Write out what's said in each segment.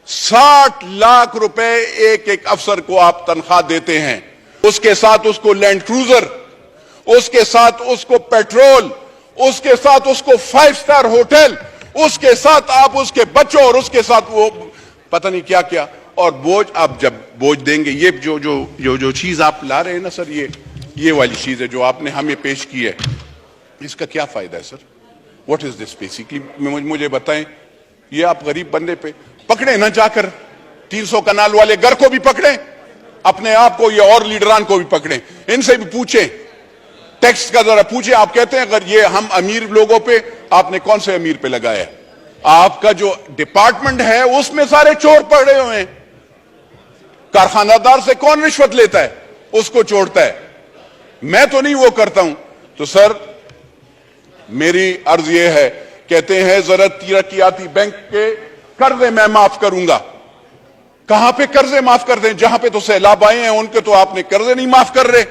60 लाख रुपए एक एक अफसर को आप तनख्वाह देते हैं, उसके साथ उसको लैंड क्रूजर, उसके साथ उसको पेट्रोल, उसके साथ उसको 5 स्टार होटल, उसके साथ आप उसके बच्चों और उसके साथ वो पता नहीं क्या क्या, और बोझ आप जब बोझ देंगे, ये जो चीज आप ला रहे हैं ना सर, ये वाली चीज है जो आपने हमें पेश की है, इसका क्या फायदा है sir? What is this basically? मुझे बताएं। ये आप गरीब बंदे पे पकड़े ना जाकर, 300 कनाल वाले घर को भी पकड़े, अपने आप को, ये और लीडरान को भी पकड़े, इनसे भी पूछे, टैक्स का जरा पूछे। आप कहते हैं अगर ये हम अमीर लोगों पे, आपने कौन से अमीर पे लगाया है? आपका जो डिपार्टमेंट है उसमें सारे चोर पड़े हुए हैं। कारखानादार से कौन रिश्वत लेता है? उसको छोड़ता है। मैं तो नहीं वो करता हूं। तो सर मेरी अर्ज ये है, कहते हैं जरा तरक्याती बैंक के कर्जे मैं माफ करूंगा। कहां पे कर्जे माफ कर दें? जहां पे तो सैलाब आए हैं उनके तो आपने कर्जे नहीं माफ कर रहे।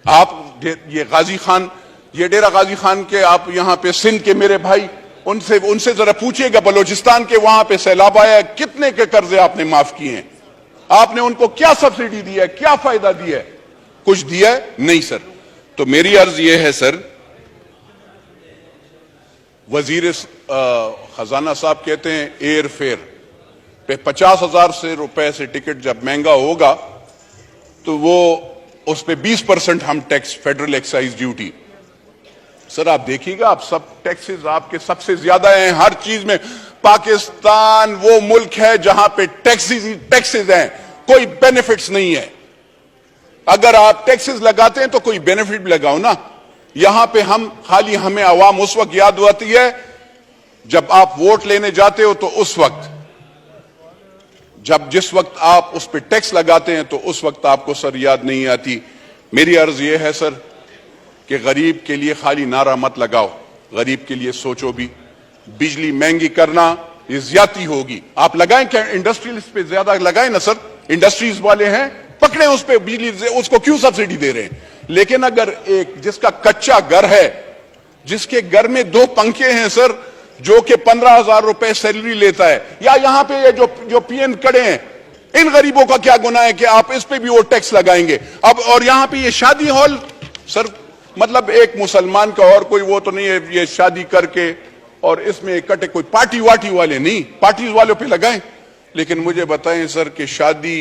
आप ये गाजी खान, ये डेरा गाजी खान के, आप यहां पे सिंध के मेरे भाई, उनसे जरा पूछिएगा, बलोचिस्तान के वहां पे सैलाब आया, कितने के कर्जे आपने माफ किए हैं? आपने उनको क्या सब्सिडी दी है, क्या फायदा दिया है? कुछ दिया है? नहीं सर। तो मेरी अर्ज यह है सर, वजीर खजाना साहब कहते हैं एयर फेयर पे 50,000 से रुपए से टिकट जब महंगा होगा तो वो उस पे 20% हम tax, federal excise duty. Sir आप देखिएगा, आप सब टैक्सेस आपके सबसे ज्यादा हैं हर चीज में। पाकिस्तान वो मुल्क है जहां पे टैक्सेस हैं, कोई बेनिफिट्स नहीं है। अगर आप टैक्सेस लगाते हैं तो कोई बेनिफिट भी लगाओ ना। यहां पे हम खाली, हमें आवाम उस वक्त याद आती है जब आप वोट लेने जाते हो, तो उस वक्त जिस वक्त आप उस पे टैक्स लगाते हैं तो उस वक्त आपको सर याद नहीं आती। मेरी अर्ज यह है सर कि गरीब के लिए खाली नारा मत लगाओ, गरीब के लिए सोचो भी। बिजली महंगी करना ये ज्यादती होगी। आप लगाएं क्या? इंडस्ट्रियलिस्ट पे ज्यादा लगाएं ना सर, इंडस्ट्रीज वाले हैं, पकड़े उस पे बिजली, उसको क्यों सब्सिडी दे रहे हैं? लेकिन अगर एक जिसका कच्चा घर है, जिसके घर में 2 पंखे हैं सर, जो कि 15,000 रुपए सैलरी लेता है, या यहां पे ये जो पीएन खड़े हैं, इन गरीबों का क्या गुनाह है कि आप इस पे भी वो टैक्स लगाएंगे? अब और यहां पे ये शादी हॉल सर, मतलब एक मुसलमान का और कोई वो तो नहीं है, ये शादी करके और इसमें इकट्ठे कोई पार्टी वाटी वाले नहीं, पार्टीज वालों पे लगाएं। लेकिन मुझे बताएं सर कि शादी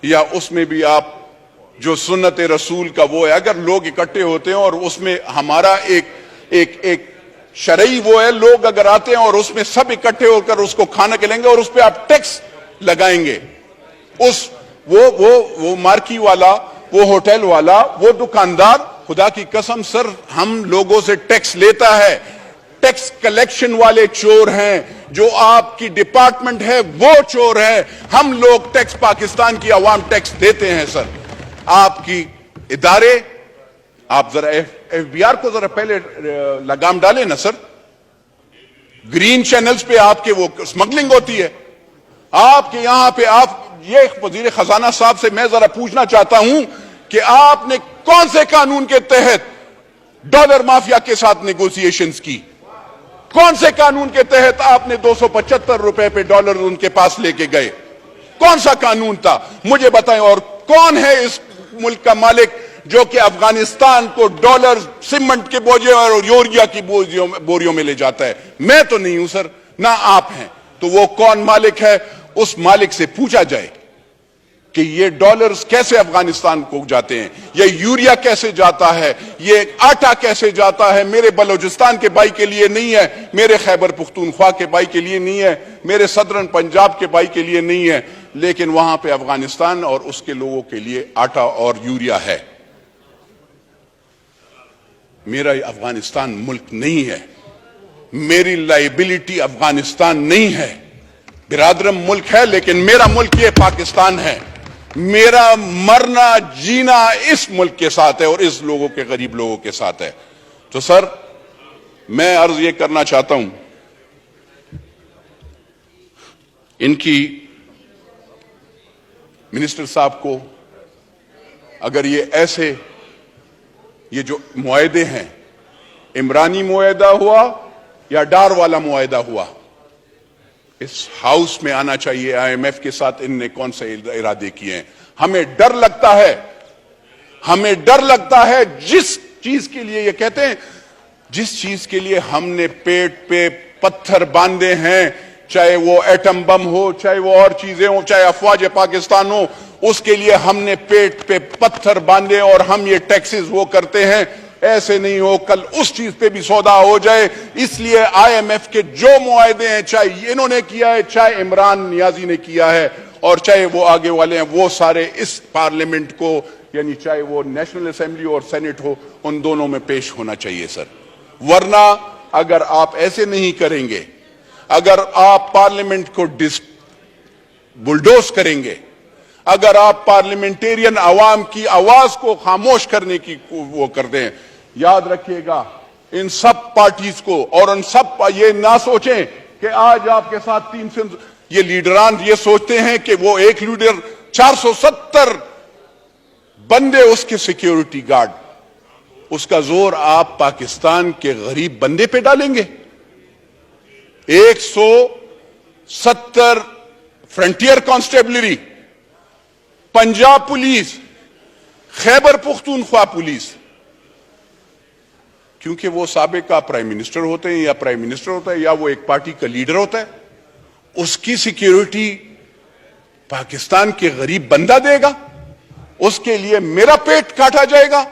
या उसमें भी आप जो सुन्नत रसूल का वो है, अगर लोग इकट्ठे होते हैं और उसमें हमारा एक शरई वो है, लोग अगर आते हैं और उसमें सब इकट्ठे होकर उसको खाना खिलाएंगे और उस पर आप टैक्स लगाएंगे, उस वो मार्की वाला, वो होटल वाला, वो दुकानदार, खुदा की कसम सर हम लोगों से टैक्स लेता है। टैक्स कलेक्शन वाले चोर हैं, जो आपकी डिपार्टमेंट है वो चोर है। हम लोग टैक्स, पाकिस्तान की आवाम टैक्स देते हैं सर। आपकी इदारे, आप जरा एफबीआर को जरा पहले लगाम डालें ना सर। ग्रीन चैनल्स पे आपके वो स्मगलिंग होती है आपके यहां पे। आप ये वजीर खजाना साहब से मैं जरा पूछना चाहता हूं कि आपने कौन से कानून के तहत डॉलर माफिया के साथ नेगोशिएशंस की? कौन से कानून के तहत आपने 275 रुपए पे डॉलर उनके पास लेके गए? कौन सा कानून था? मुझे बताएं। और कौन है इस मुल्क का मालिक जो कि अफगानिस्तान को डॉलर, सीमेंट के बोझे और यूरिया की बोरियों में ले जाता है? मैं तो नहीं हूं सर, ना आप हैं। तो वो कौन मालिक है? उस मालिक से पूछा जाए कि ये डॉलर्स कैसे अफगानिस्तान को जाते हैं, ये यूरिया कैसे जाता है, ये आटा कैसे जाता है। मेरे बलोचिस्तान के भाई के लिए नहीं है, मेरे खैबर पुख्तूनख्वा के भाई के लिए नहीं है, मेरे सदरन पंजाब के भाई के लिए नहीं है, लेकिन वहां पे अफगानिस्तान और उसके लोगों के लिए आटा और यूरिया है। मेरा अफगानिस्तान मुल्क नहीं है, मेरी लाइबिलिटी अफगानिस्तान नहीं है। बिरादरम मुल्क है लेकिन मेरा मुल्क ये पाकिस्तान है। मेरा मरना जीना इस मुल्क के साथ है और इस लोगों के, गरीब लोगों के साथ है। तो सर मैं अर्ज ये करना चाहता हूं, इनकी मिनिस्टर साहब को, अगर ये ऐसे ये जो मुआहदे हैं, इमरानी मुआहदा हुआ या डार वाला मुआहदा हुआ, اس ہاؤس میں آنا چاہیے. IMF کے ساتھ ان نے کون سے ارادے کیے ہیں؟ ہمیں ڈر لگتا ہے جس چیز کے لیے یہ کہتے ہیں، جس چیز کے لیے ہم نے پیٹ پہ پتھر باندھے ہیں، چاہے وہ ایٹم بم ہو، چاہے وہ اور چیزیں ہوں، چاہے افواج پاکستان ہو، اس کے لیے ہم نے پیٹ پہ پتھر باندھے اور ہم یہ ٹیکسز وہ کرتے ہیں. ایسے نہیں ہو کل اس چیز پہ بھی سودا ہو جائے. اس لیے IMF کے جو معاہدے ہیں، چاہے انہوں نے کیا ہے، چاہے عمران نیازی نے کیا ہے، اور چاہے وہ آگے والے ہیں، وہ سارے اس پارلیمنٹ کو، یعنی چاہے وہ نیشنل اسمبلی اور سینٹ ہو، ان دونوں میں پیش ہونا چاہیے سر. ورنہ اگر آپ ایسے نہیں کریں گے، اگر آپ پارلیمنٹ کو بلڈوز کریں گے، اگر آپ پارلیمنٹیرین عوام کی آواز کو خاموش کرنے کی وہ کرتے ہیں، یاد رکھیے گا ان سب پارٹیز کو، اور ان سب یہ نہ سوچیں کہ آج آپ کے ساتھ یہ لیڈران یہ سوچتے ہیں کہ وہ ایک لیڈر 470 بندے اس کے سیکیورٹی گارڈ، اس کا زور آپ پاکستان کے غریب بندے پہ ڈالیں گے. 170 frontier constabulary, Punjab police, Khyber Pakhtunkhwa police, کیونکہ وہ سابقہ پرائم منسٹر ہوتے ہیں یا پرائم منسٹر ہوتا ہے یا وہ ایک پارٹی کا لیڈر ہوتا ہے، اس کی سیکیورٹی پاکستان کے غریب بندہ دے گا. اس کے لیے میرا پیٹ کاٹا جائے گا،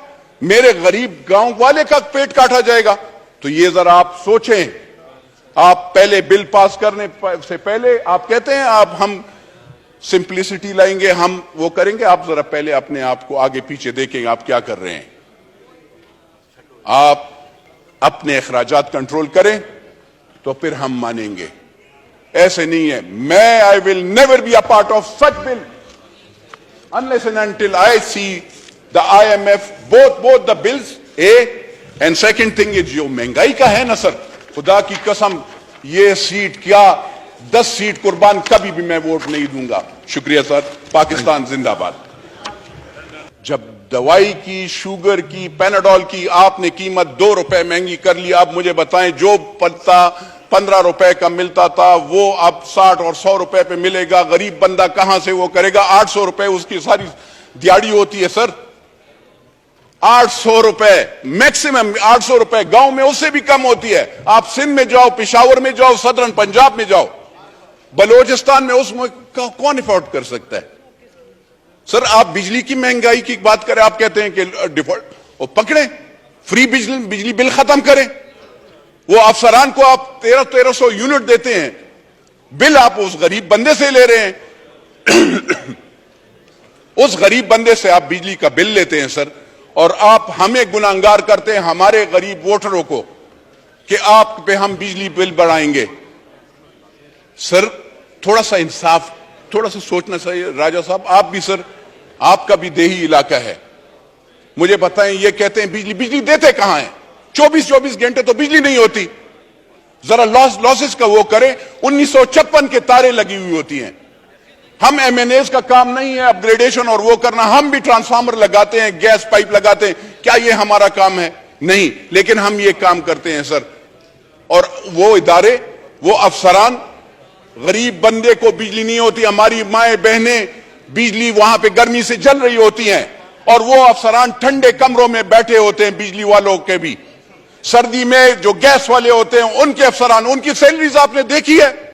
میرے غریب گاؤں والے کا پیٹ کاٹا جائے گا. تو یہ ذرا آپ سوچیں. آپ پہلے بل پاس کرنے سے پہلے آپ کہتے ہیں ہم سمپلسٹی لائیں گے، ہم وہ کریں گے. آپ ذرا پہلے اپنے آپ کو آگے پیچھے دیکھیں آپ کیا کر رہے ہیں. آپ اپنے اخراجات کنٹرول کریں تو پھر ہم مانیں گے. ایسے نہیں ہے. I will never be a part of such bill unless and until I see the IMF both the bills. And second thing is جو مہنگائی کا ہے نا سر، خدا کی قسم یہ سیٹ کیا 10 سیٹ قربان کبھی بھی میں ووٹ نہیں دوں گا. شکریہ سر. پاکستان زندہ باد. جب دوائی کی، شوگر کی، پیناڈول کی آپ نے قیمت 2 روپے مہنگی کر لی، اب مجھے بتائیں جو پتا 15 روپے کا ملتا تھا وہ اب 60 اور 100 روپے پہ ملے گا. غریب بندہ کہاں سے وہ کرے گا؟ 800 روپے اس کی ساری دیہڑی ہوتی ہے سر. 800 روپے میکسیمم، 800 روپے گاؤں میں اس سے بھی کم ہوتی ہے. آپ سندھ میں جاؤ، پشاور میں جاؤ، صدرن پنجاب میں جاؤ، بلوچستان میں اس میں کون افورڈ کر سکتا ہے؟ سر آپ بجلی کی مہنگائی کی بات کریں، آپ کہتے ہیں کہ ڈیفالٹ، وہ پکڑیں، فری بجلی بل ختم کریں. وہ افسران کو آپ 1300 یونٹ دیتے ہیں، بل آپ اس غریب بندے سے لے رہے ہیں. اس غریب بندے سے آپ بجلی کا بل لیتے ہیں سر، اور آپ ہمیں گناہگار کرتے ہیں، ہمارے غریب ووٹروں کو، کہ آپ پہ ہم بجلی بل بڑھائیں گے. سر تھوڑا سا انصاف، تھوڑا سا سوچنا چاہیے. راجہ صاحب آپ بھی سر، آپ کا بھی دیہی علاقہ ہے، مجھے بتائیں یہ کہتے ہیں بجلی دیتے کہاں ہیں؟ 24 گھنٹے تو بجلی نہیں ہوتی. ذرا لاسز کا وہ کریں. 1956 کے تارے لگی ہوئی ہوتی ہیں. ہم MNAs کا کام نہیں ہے اپ گریڈیشن اور وہ کرنا. ہم بھی ٹرانسفارمر لگاتے ہیں، گیس پائپ لگاتے ہیں. کیا یہ ہمارا کام ہے؟ نہیں. لیکن ہم یہ کام کرتے ہیں سر. اور وہ ادارے، وہ افسران، غریب بندے کو بجلی نہیں ہوتی، ہماری مائیں بہنیں بجلی وہاں پہ گرمی سے جل رہی ہوتی ہیں، اور وہ افسران ٹھنڈے کمروں میں بیٹھے ہوتے ہیں. بجلی والوں کے بھی سردی میں جو گیس والے ہوتے ہیں ان کے افسران، ان کی سیلریز آپ نے دیکھی ہے؟